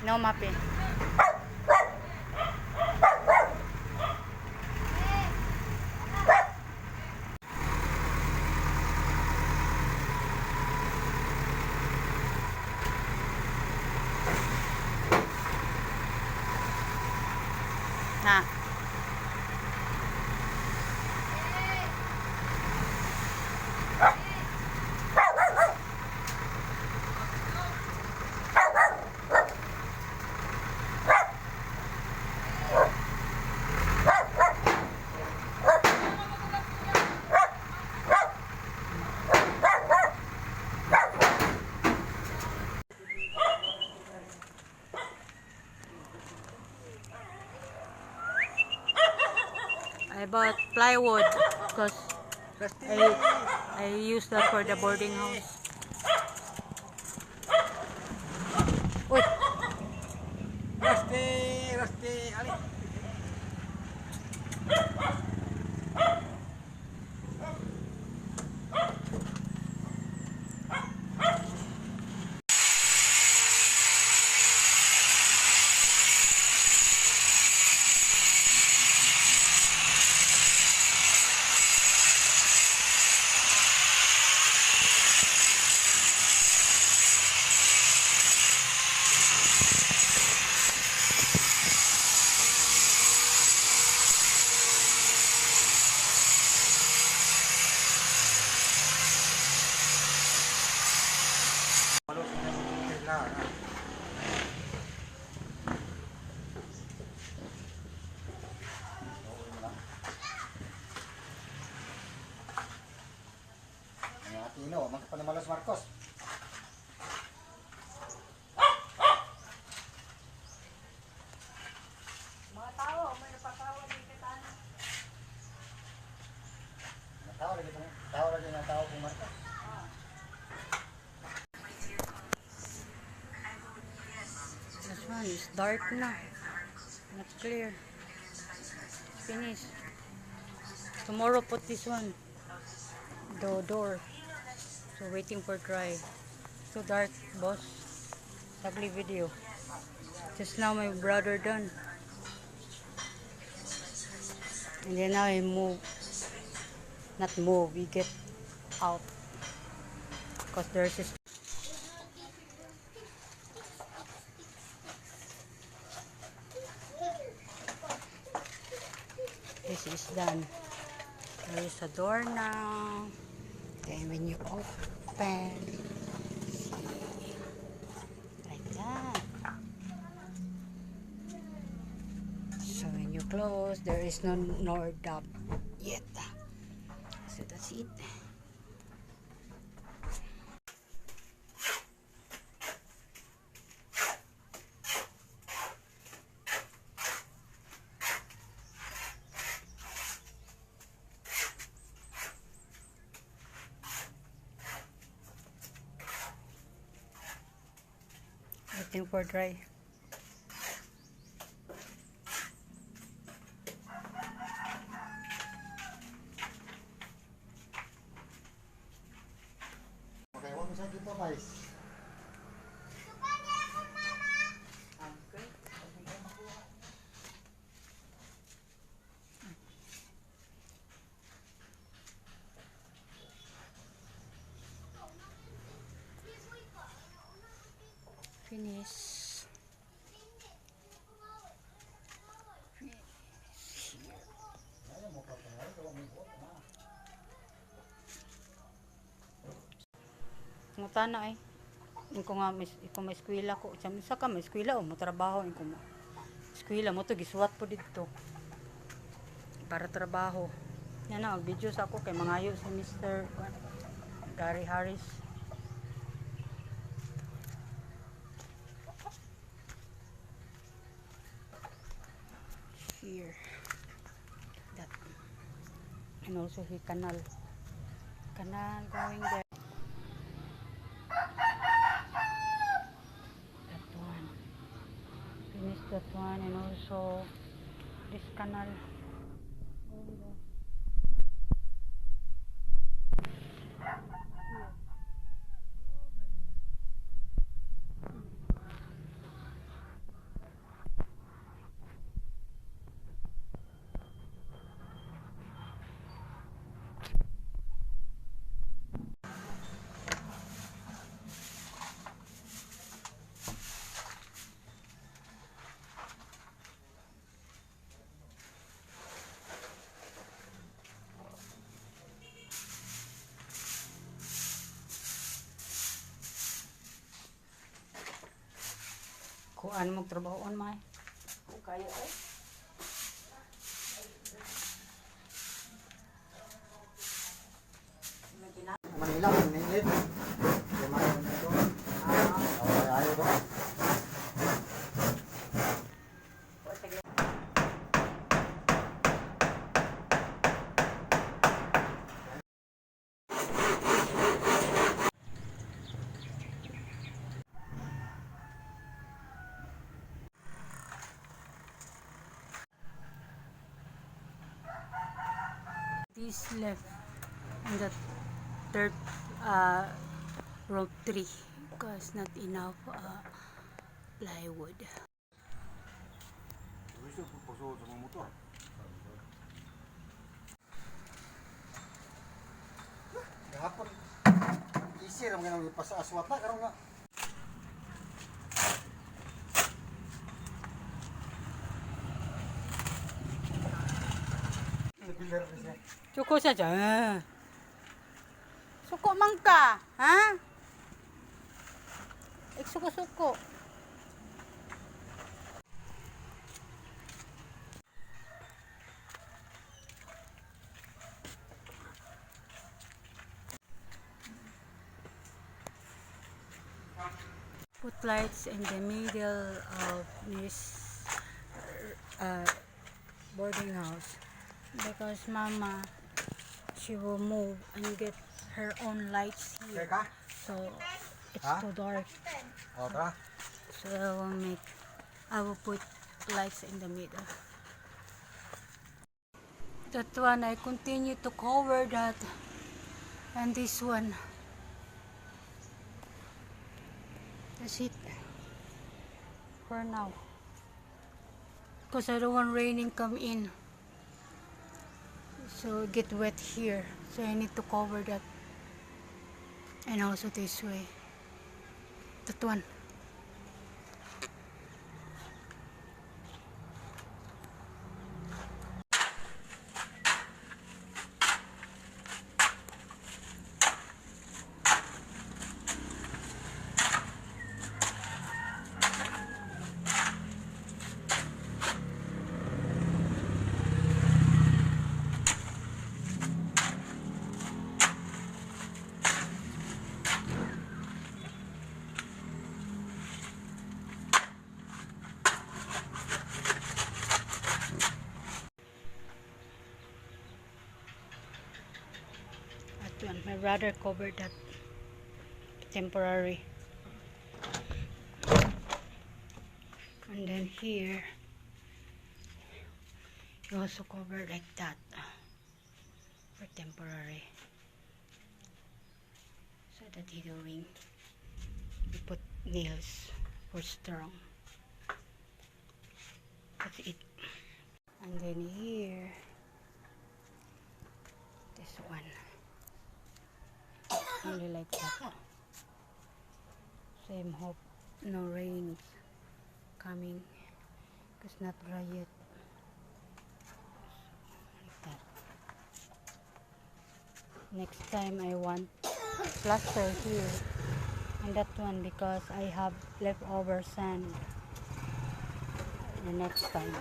No, Mapi. Na. I bought plywood because I use that for the boarding house. Uy! Rasti, Ali. Tino, magpanimalos Marcos. Mga tao, may napatawa din kita. Tao lagi na tao kung Marcos. This one is dark na. Not clear. Finish. Tomorrow put this one. The door. So waiting for dry. So dark, boss. Ugly video. Just now my brother done. And then now I move. Not move, we get out. Because there's this. This is done. There is a door now. Then when you open, see, like that. So when you close, there is no dab yet. So that's it. Waiting for dry. Okay, huwag mo siya dito guys. Finish. Nguta na eh. Iko nga iko may eskwela ko. Sa ka may eskwela o mo trabaho iko mo. Eskwela mo to giswat po dito. Para trabaho. Yan na, video sa ako kay mangayo si Mr. Gary Harris. Here. That. And also he canal. Canal going there. That one. Finish that one and also this canal. Going there. Kuan mo trabahoon may. Kung kaya ay. May gina- Manila, mainit. Kaya mayroon na ito. Ayaw ko. This left in the third row 3 because not enough plywood. Gusto ko pagsuot sa mga motor. Gahapon, easy lang ganun ipasa aswat na karon nga. Regular na siya. Suko sa dyan. Suko man ka, ha? Suko-suko. Put lights in the middle of this boarding house because mama she will move and get her own lights here, Ka? so it's Ha? too dark, O, tara. so I will put lights in the middle. That one I continue to cover that, and this one, that's it for now because I don't want raining come in, so get wet here, so I need to cover that, and also this way, that one. That one, my brother covered that temporary. And then here, you also cover like that for temporary. So that he doing, you put nails for strong. That's it. And then here, this one. Only like that. Same hope, no rain coming, because not dry yet. Like that. Next time I want plaster here and that one because I have leftover sand the next time.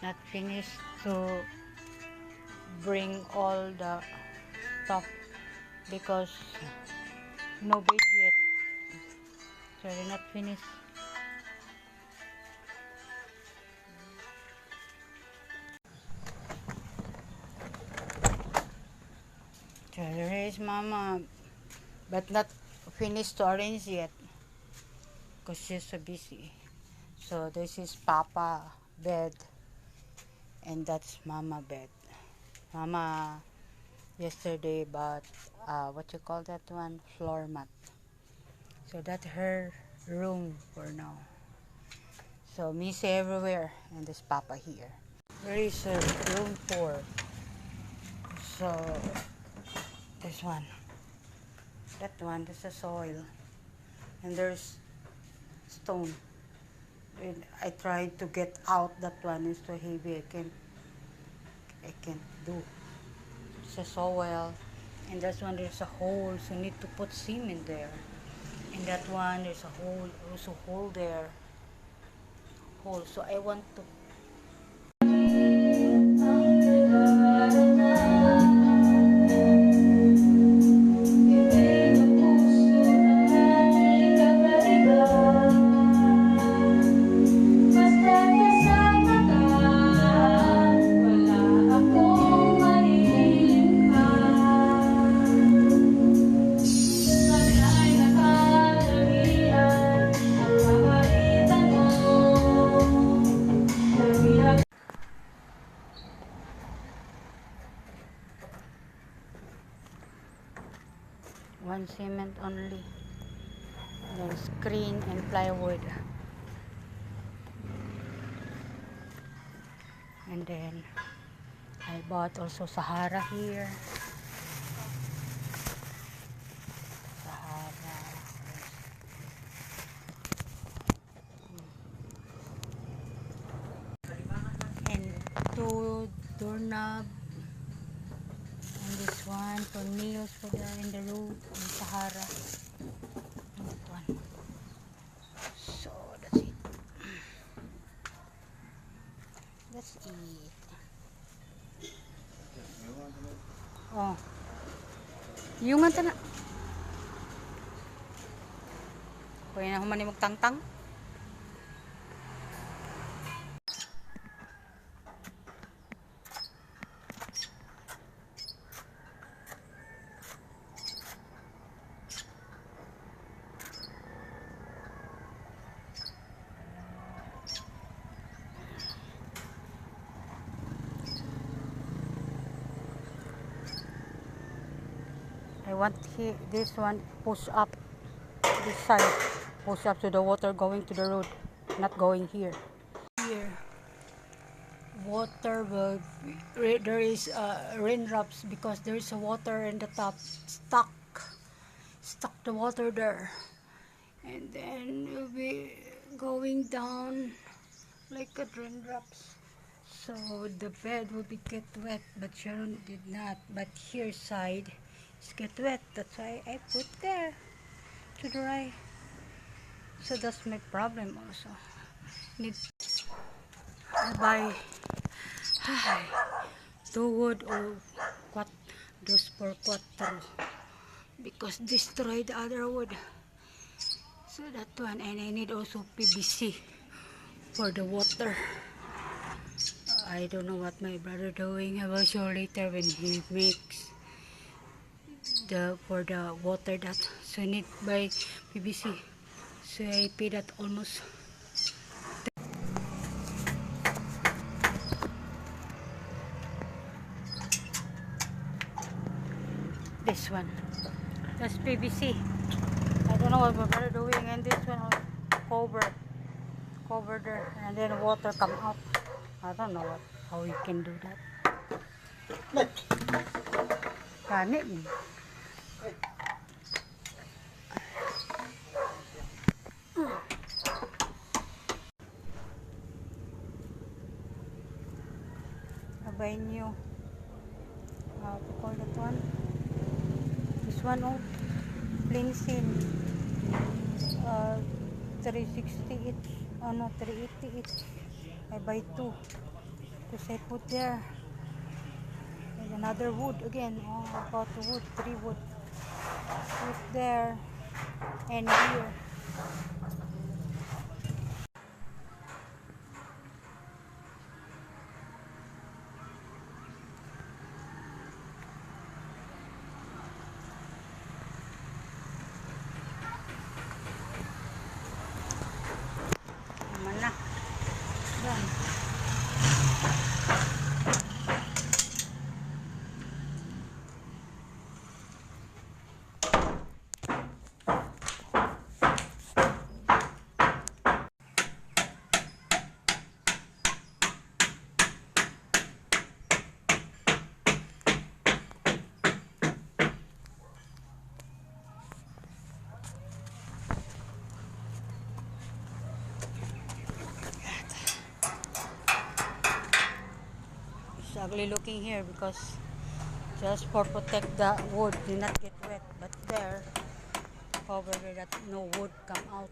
Not finished to bring all the stuff because no bed yet, so they're not finished. So there is mama, but not finished to arrange yet because she's so busy. So this is papa bed and that's mama bed. Mama yesterday bought what you call that one, floor mat, so that's her room for now. So Missy everywhere and this papa here. Where is room 4? So this one, that one, this is soil and there's stone And I tried to get out that one. It's so heavy. I can't do. It's so well. And that one there's a hole, so you need to put cement there. And that one there's a hole, also hole there. Hole. So I want to one cement only. Then screen and plywood. And then I bought also Sahara here. Sahara. And two doorknob. And this one for nails for the in the road. And Sahara. And that one. So that's it. That's it. Oh. Yung nga na. Kuya na humani magtangtang. I want this one push up this side, push up to the water going to the road, not going here. Here, water will there is raindrops because there is a water in the top stuck the water there, and then it will be going down like a raindrops. So the bed will be get wet, but Sharon did not. But here side is get wet. That's why I put there to dry. So that's my problem also. Need I buy two wood or what those for quattro because destroy the other wood. So that one, and I need also PVC for the water. I don't know what my brother doing. I will show later when he makes for the water that. So I need buy PVC. So I pay that almost. This one. That's PVC. I don't know what my brother doing, and this one cover there, and then water come out. I don't know how he can do that. Kanit. Abay nyo. How to call that one? This one, oh, plain scene. 360 each. Oh no, 380 each. I buy two. Because I put there. And another wood again. Oh, about the wood, 3 wood. Put there. And here. Naman na. Done. ugly looking here because just for protect the wood do not get wet, but there over there that no wood come out.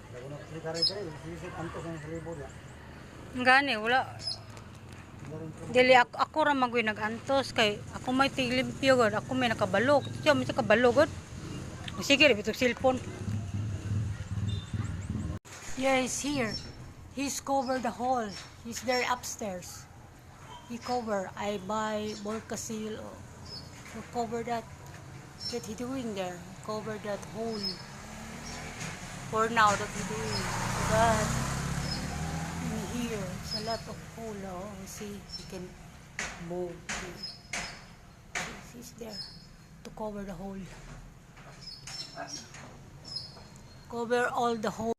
Lago na kasi karay karay. Sisip antos ang salibo niya. Gani wala Galing ko. dili ako ra magoy nagantos kay ako may tiglimpyo gud, ako may nakabalog. Siya may kabalog gud. Sige ra bitong cellphone. Yeah, he's here. He's covered the hole. He's there upstairs. He cover. I buy Volcasil to cover that. What he doing there? Cover that hole. For now, that he doing. But in here, it's a lot of hole. Oh, see, he can move. He's there to cover the hole. Cover all the hole.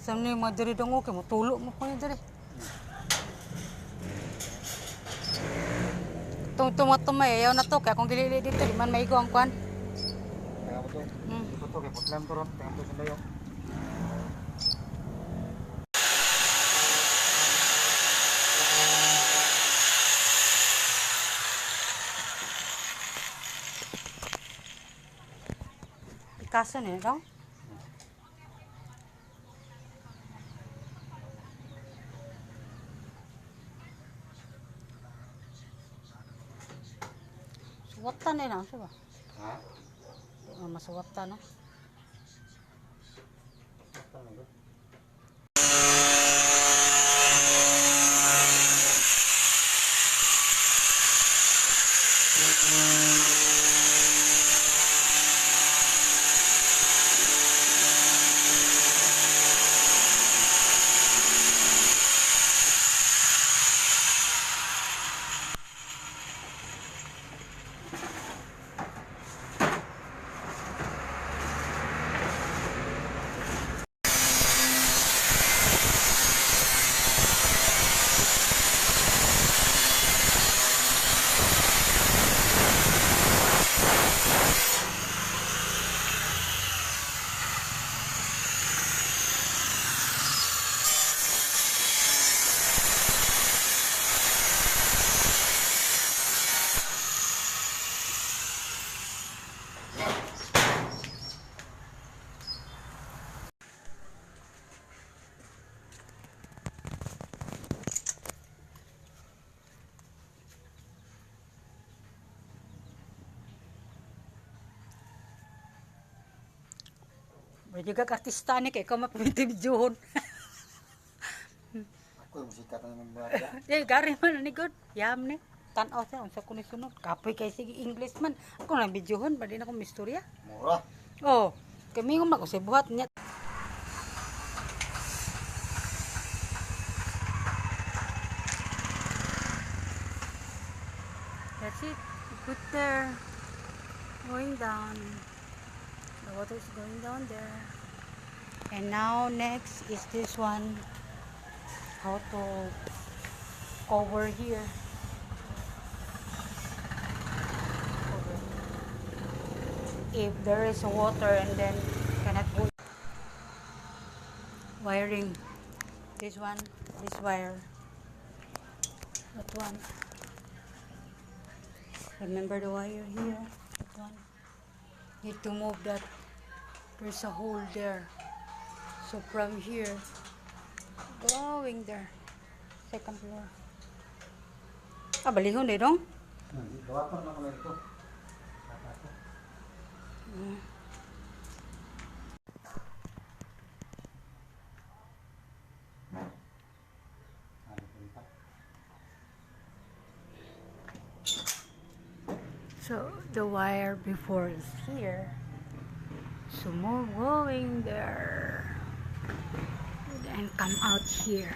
Samne mo diri dong kay mo tulo mo ko ni diri. Tung tumatay ayaw na to kay akong dili dito di man maigo ang kwan. Kaya mo to. Ito to kay putlam to ron. Tingnan to sa layo. Kaso ni dong. Suwatan na lang siya ba? Ha? Masuwatan na. Ito na to. Pwede ka artista ni kay ikaw mapwede videohon. Ako yung musika na ng mga. Eh, gari man ni good. Yam ni. Tanaw siya unsa ko ni sunod. Kapoy kay sige English man. Ako na videohon, bali na ko mistorya. Mura. Oh, kami ngom na ko sa buhat niya. That's it. You put there. Going down. The water is going down there. And now next is this one. How to cover here. Cover. If there is water and then cannot go. Wiring. This one. This wire. That one. Remember the wire here. That one. Need to move that. There's a hole there. So from here, going there. Second floor. Ah, balihon eh, dong? Gawa pa naman ito. So the wire before is here. So more going there and come out here.